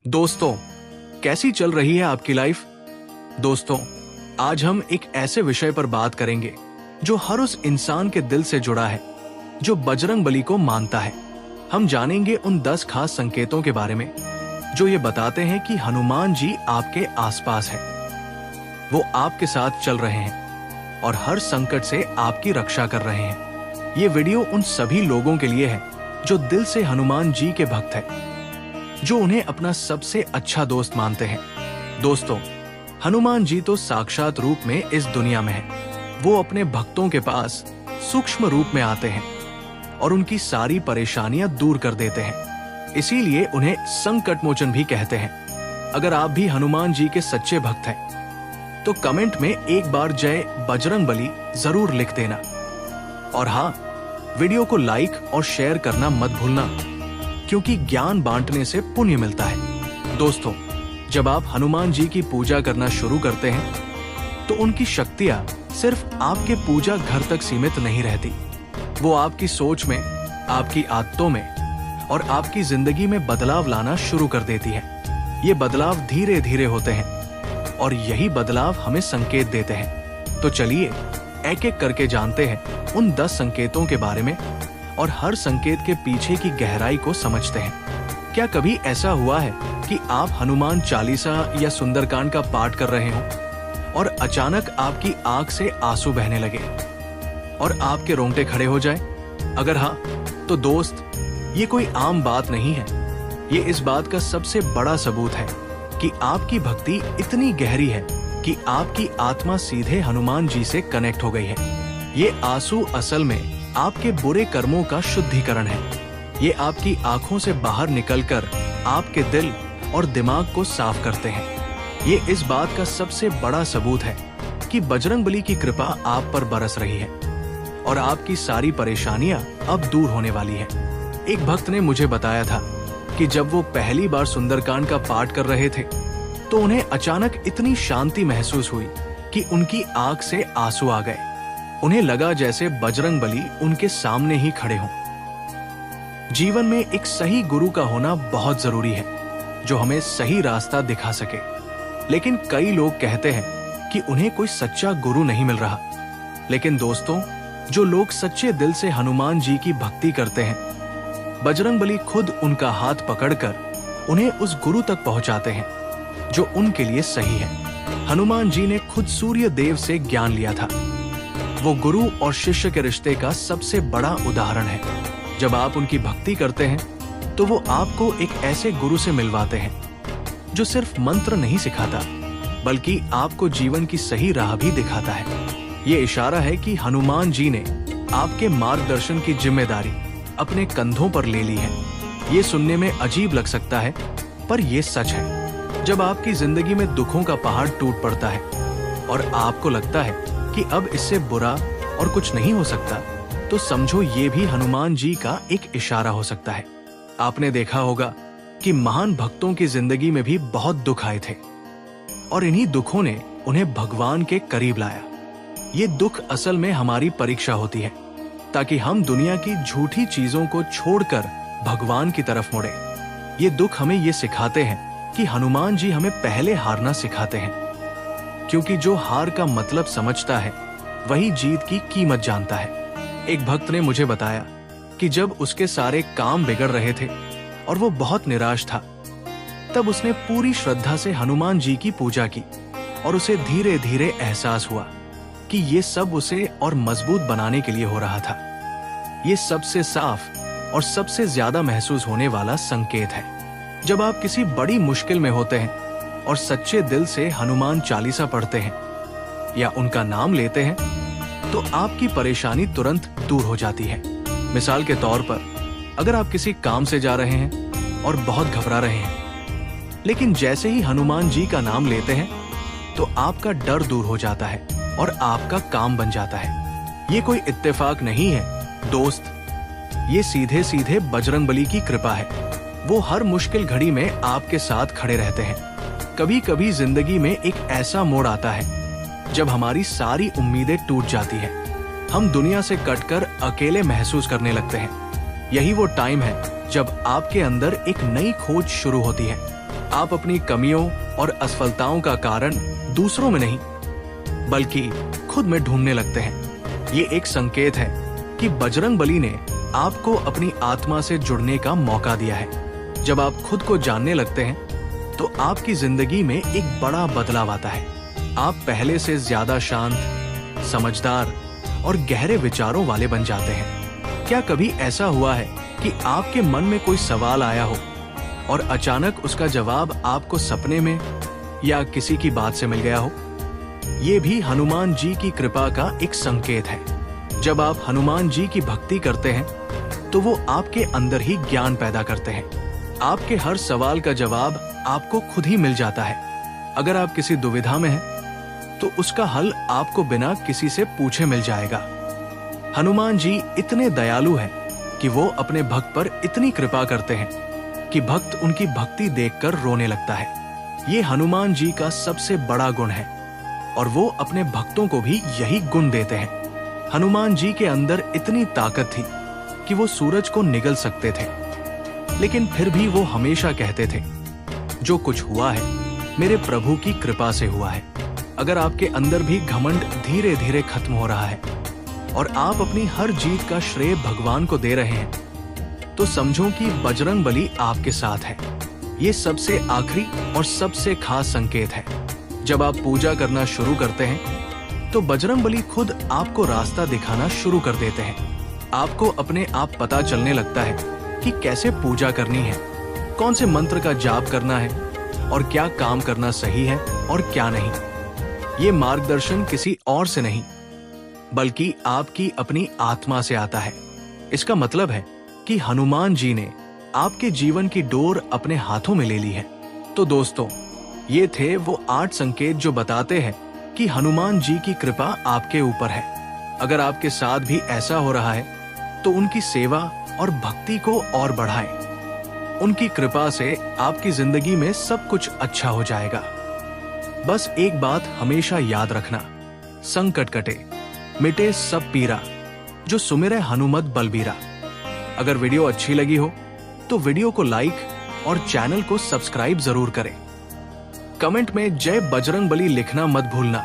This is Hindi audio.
दोस्तों, कैसी चल रही है आपकी लाइफ? दोस्तों, आज हम एक ऐसे विषय पर बात करेंगे जो हर उस इंसान के दिल से जुड़ा है जो बजरंगबली को मानता है। हम जानेंगे उन 10 खास संकेतों के बारे में जो ये बताते हैं कि हनुमान जी आपके आसपास हैं। वो आपके साथ चल रहे हैं और हर संकट से आपकी रक्षा कर रहे हैं। ये वीडियो उन सभी लोगों के लिए है जो दिल से हनुमान जी के भक्त हैं, जो उन्हें अपना सबसे अच्छा दोस्त मानते हैं। दोस्तों, हनुमान जी तो साक्षात रूप में इस दुनिया में है। वो अपने भक्तों के पास सूक्ष्म रूप में आते हैं और उनकी सारी परेशानियां दूर कर देते हैं। इसीलिए उन्हें संकट मोचन भी कहते हैं। अगर आप भी हनुमान जी के सच्चे भक्त हैं, तो कमेंट में एक बार जय बजरंगबली जरूर लिख देना। और हाँ, वीडियो को लाइक और शेयर करना मत भूलना, क्योंकि ज्ञान बांटने से पुण्य मिलता है। दोस्तों, जब आप हनुमान जी की पूजा करना शुरू करते हैं, तो उनकी शक्तियां सिर्फ आपके पूजा घर तक सीमित नहीं रहती। वो आपकी सोच में, आपकी आदतों में और आपकी जिंदगी में बदलाव लाना शुरू कर देती है। ये बदलाव धीरे धीरे होते हैं और यही बदलाव हमें संकेत देते हैं। तो चलिए एक एक करके जानते हैं उन 10 संकेतों के बारे में और हर संकेत के पीछे की गहराई को समझते हैं। क्या कभी ऐसा हुआ है कि आप हनुमान चालीसा या सुंदरकांड का पाठ कर रहे हो और अचानक आपकी आंख से आंसू बहने लगे और आपके रोंगटे खड़े हो जाए? अगर हाँ, तो दोस्त, ये कोई आम बात नहीं है। ये इस बात का सबसे बड़ा सबूत है कि आपकी भक्ति इतनी गहरी है कि आपकी आत्मा सीधे हनुमान जी से कनेक्ट हो गई है। ये आंसू असल में आपके बुरे कर्मों का शुद्धिकरण है। ये आपकी आंखों से बाहर निकलकर आपके दिल और दिमाग को साफ करते हैं। ये इस बात का सबसे बड़ा सबूत है कि बजरंगबली की कृपा आप पर बरस रही है और आपकी सारी परेशानियां अब दूर होने वाली है। एक भक्त ने मुझे बताया था कि जब वो पहली बार सुंदरकांड का पाठ कर रहे थे, तो उन्हें अचानक इतनी शांति महसूस हुई कि उनकी आंख से आंसू आ गए। उन्हें लगा जैसे बजरंगबली उनके सामने ही खड़े हों। जीवन में एक सही गुरु का होना बहुत जरूरी है, जो हमें सही रास्ता दिखा सके। लेकिन कई लोग कहते हैं कि उन्हें कोई सच्चा गुरु नहीं मिल रहा। लेकिन दोस्तों, जो लोग सच्चे दिल से हनुमान जी की भक्ति करते हैं, बजरंगबली खुद उनका हाथ पकड़कर उन्हें उस गुरु तक पहुंचाते हैं जो उनके लिए सही है। हनुमान जी ने खुद सूर्य देव से ज्ञान लिया था। वो गुरु और शिष्य के रिश्ते का सबसे बड़ा उदाहरण है। जब आप उनकी भक्ति करते हैं, तो वो आपको एक ऐसे गुरु से मिलवाते हैं जो सिर्फ मंत्र नहीं सिखाता, बल्कि आपको जीवन की सही राह भी दिखाता है। ये इशारा है कि हनुमान जी ने आपके मार्गदर्शन की जिम्मेदारी अपने कंधों पर ले ली है। ये सुनने में अजीब लग सकता है, पर ये सच है। जब आपकी जिंदगी में दुखों का पहाड़ टूट पड़ता है और आपको लगता है कि अब इससे बुरा और कुछ नहीं हो सकता, तो समझो ये भी हनुमान जी का एक इशारा हो सकता है। आपने देखा होगा कि महान भक्तों की जिंदगी में भी बहुत दुख आए थे और इन्हीं दुखों ने उन्हें भगवान के करीब लाया। ये दुख असल में हमारी परीक्षा होती है, ताकि हम दुनिया की झूठी चीजों को छोड़कर भगवान की तरफ मुड़े। ये दुख हमें ये सिखाते हैं कि हनुमान जी हमें पहले हारना सिखाते हैं, क्योंकि जो हार का मतलब समझता है, वही जीत की कीमत जानता है। एक भक्त ने मुझे बताया कि जब उसके सारे काम बिगड़ रहे थे और वो बहुत निराश था, तब उसने पूरी श्रद्धा से हनुमान जी की पूजा की और उसे धीरे धीरे एहसास हुआ कि ये सब उसे और मजबूत बनाने के लिए हो रहा था। ये सबसे साफ और सबसे ज्यादा महसूस होने वाला संकेत है। जब आप किसी बड़ी मुश्किल में होते हैं और सच्चे दिल से हनुमान चालीसा पढ़ते हैं या उनका नाम लेते हैं, तो आपकी परेशानी तुरंत दूर हो जाती है। मिसाल के तौर पर, अगर आप किसी काम से जा रहे हैं और बहुत घबरा रहे हैं, लेकिन जैसे ही हनुमान जी का नाम लेते हैं, तो आपका डर दूर हो जाता है और आपका काम बन जाता है। ये कोई इत्तेफाक नहीं है दोस्त, ये सीधे सीधे बजरंगबली की कृपा है। वो हर मुश्किल घड़ी में आपके साथ खड़े रहते हैं। कभी कभी जिंदगी में एक ऐसा मोड़ आता है जब हमारी सारी उम्मीदें टूट जाती हैं। हम दुनिया से कटकर अकेले महसूस करने लगते हैं। यही वो टाइम है जब आपके अंदर एक नई खोज शुरू होती है। आप अपनी कमियों और असफलताओं का कारण दूसरों में नहीं बल्कि खुद में ढूंढने लगते हैं, ये एक संकेत है कि बजरंग बली ने आपको अपनी आत्मा से जुड़ने का मौका दिया है। जब आप खुद को जानने लगते हैं तो आपकी जिंदगी में एक बड़ा बदलाव आता है। आप पहले से ज्यादा शांत, समझदार और गहरे विचारों वाले बन जाते हैं। क्या कभी ऐसा हुआ है कि आपके मन में कोई सवाल आया हो और अचानक उसका जवाब आपको सपने में या किसी की बात से मिल गया हो? ये भी हनुमान जी की कृपा का एक संकेत है। जब आप हनुमान जी की भक्ति करते हैं तो वो आपके अंदर ही ज्ञान पैदा करते हैं। आपके हर सवाल का जवाब आपको खुद ही मिल जाता है। अगर आप किसी दुविधा में हैं तो उसका हल आपको बिना किसी से पूछे मिल जाएगा। हनुमान जी इतने दयालु हैं कि वो अपने भक्त पर इतनी कृपा करते हैं कि भक्त उनकी भक्ति देखकर रोने लगता है। ये हनुमान जी का सबसे बड़ा गुण है और वो अपने भक्तों को भी यही गुण देते हैं। हनुमान जी के अंदर इतनी ताकत थी कि वो सूरज को निगल सकते थे, लेकिन फिर भी वो हमेशा कहते थे, जो कुछ हुआ है मेरे प्रभु की कृपा से हुआ है। अगर आपके अंदर भी घमंड धीरे धीरे खत्म हो रहा है और आप अपनी हर जीत का श्रेय भगवान को दे रहे हैं तो समझो कि बजरंग बली आपके साथ है। ये सबसे आखिरी और सबसे खास संकेत है। जब आप पूजा करना शुरू करते हैं तो बजरंग बली खुद आपको रास्ता दिखाना शुरू कर देते हैं। आपको अपने आप पता चलने लगता है कि कैसे पूजा करनी है, कौन से मंत्र का जाप करना है और क्या काम करना सही है और क्या नहीं। ये मार्गदर्शन किसी और से नहीं बल्कि आपकी अपनी आत्मा से आता है। इसका मतलब है कि हनुमान जी ने आपके जीवन की डोर अपने हाथों में ले ली है। तो दोस्तों, ये थे वो 8 संकेत जो बताते हैं कि हनुमान जी की कृपा आपके ऊपर है। अगर आपके साथ भी ऐसा हो रहा है तो उनकी सेवा और भक्ति को और बढ़ाएं। उनकी कृपा से आपकी जिंदगी में सब कुछ अच्छा हो जाएगा। बस एक बात हमेशा याद रखना, संकट कटे मिटे सब पीरा, जो सुमिरै हनुमत बलबीरा। अगर वीडियो अच्छी लगी हो तो वीडियो को लाइक और चैनल को सब्सक्राइब जरूर करें। कमेंट में जय बजरंग बली लिखना मत भूलना।